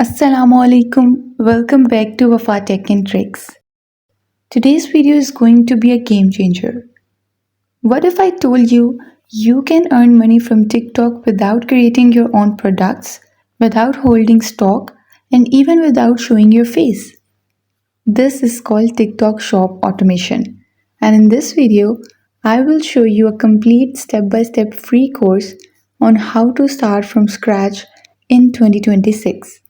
Assalamu alaikum. Welcome back to Wafa Tech and Tricks. Today's video is going to be a game changer. What if I told you you can earn money from TikTok without creating your own products, without holding stock, and even without showing your face? This is called TikTok Shop Automation. And in this video, I will show you a complete step-by-step free course on how to start from scratch in 2026.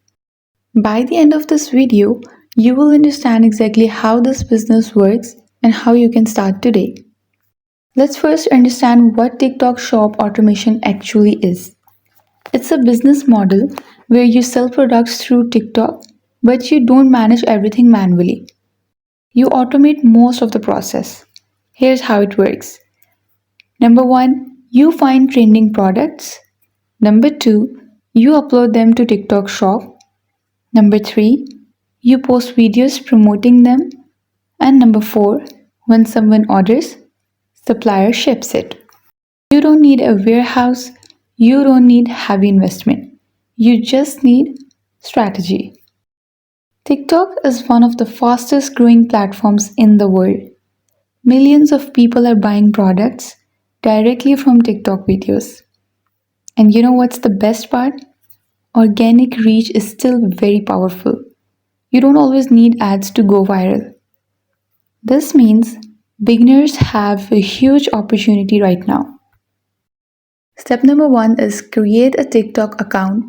By the end of this video, you will understand exactly how this business works and how you can start today. Let's first understand what TikTok Shop Automation actually is. It's a business model where you sell products through TikTok, but you don't manage everything manually. You automate most of the process. Here's how it works. Number one, you find trending products. Number two, you upload them to TikTok Shop. Number three, you post videos promoting them. And number four, when someone orders, supplier ships it. You don't need a warehouse, you don't need heavy investment. You just need strategy. TikTok is one of the fastest growing platforms in the world. Millions of people are buying products directly from TikTok videos. And you know what's the best part? Organic reach is still very powerful. You don't always need ads to go viral. This means beginners have a huge opportunity right now. Step number one is create a TikTok account.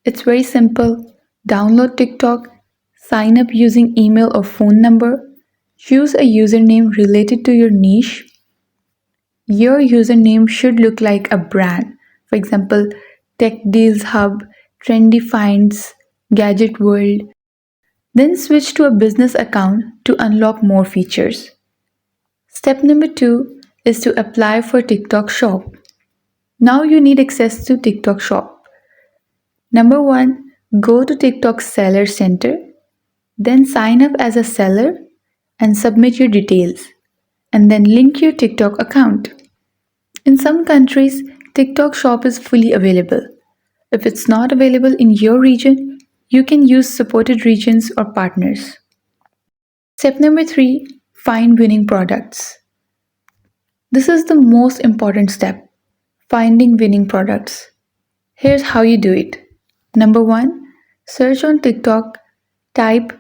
It's very simple. Download TikTok, sign up using email or phone number, choose a username related to your niche. Your username should look like a brand. For example, Tech Deals Hub, Trendy Finds, Gadget World. Then switch to a business account to unlock more features. Step number two is to apply for TikTok Shop. Now you need access to TikTok Shop. Number one, go to TikTok Seller Center, then sign up as a seller and submit your details, and then link your TikTok account. In some countries, TikTok Shop is fully available. If it's not available in your region, you can use supported regions or partners. Step number three, find winning products. This is the most important step, finding winning products. Here's how you do it. Number one, search on TikTok, type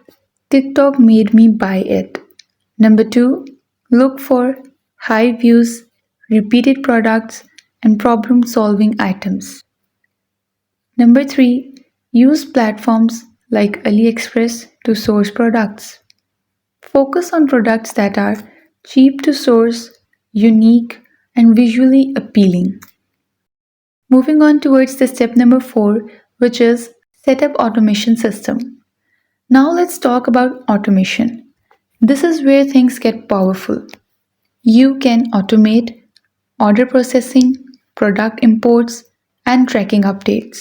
TikTok made me buy it. Number two, look for high views, repeated products, and problem solving items. Number three, use platforms like AliExpress to source products. Focus on products that are cheap to source, unique, and visually appealing. Moving on towards the step number four, which is setup automation system. Now let's talk about automation. This is where things get powerful. You can automate order processing, product imports, and tracking updates.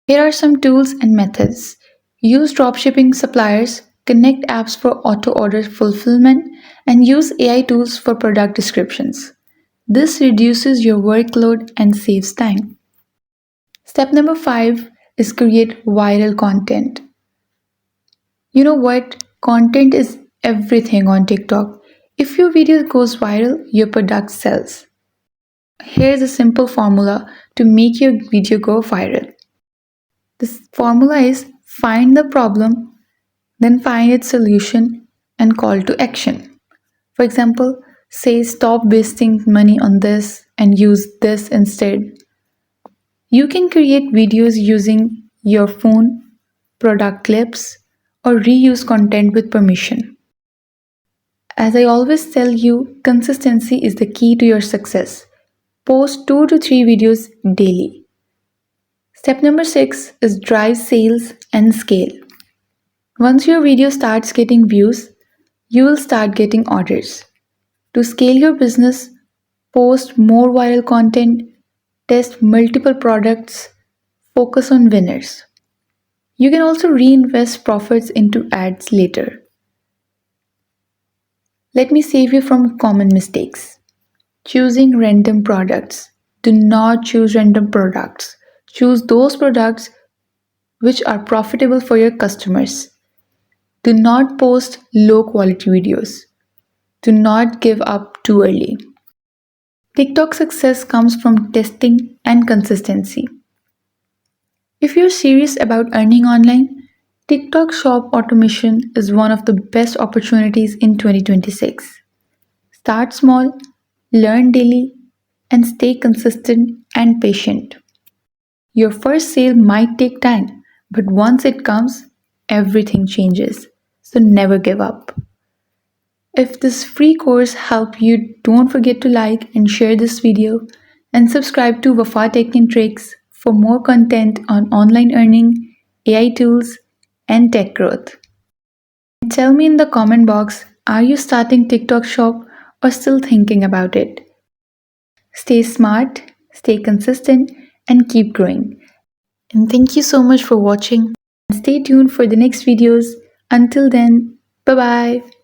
Here are some tools and methods. Use dropshipping suppliers, connect apps for auto order fulfillment, and use AI tools for product descriptions. This reduces your workload and saves time. Step number five is create viral content. You know what? Content is everything on TikTok. If your video goes viral, your product sells. Here's a simple formula to make your video go viral. This formula is find the problem, then find its solution and call to action. For example, say stop wasting money on this and use this instead. You can create videos using your phone, product clips, or reuse content with permission. As I always tell you, consistency is the key to your success. Post 2 to 3 videos daily. Step number 6 is drive sales and scale. Once your video starts getting views, you will start getting orders. To scale your business, post more viral content, test multiple products, focus on winners. You can also reinvest profits into ads later. Let me save you from common mistakes. Choosing random products. Do not choose random products. Choose those products which are profitable for your customers. Do not post low quality videos. Do not give up too early. TikTok success comes from testing and consistency. If you're serious about earning online, TikTok Shop automation is one of the best opportunities in 2026. Start small, learn daily, and stay consistent and patient. Your first sale might take time, but once it comes, everything changes. So never give up. If this free course helped you, don't forget to like and share this video and subscribe to Wafa Tech and Tricks for more content on online earning, AI tools, and tech growth. And tell me in the comment box, are you starting TikTok shop or still thinking about it? Stay smart, stay consistent, and keep growing. And thank you so much for watching. Stay tuned for the next videos. Until then, bye bye.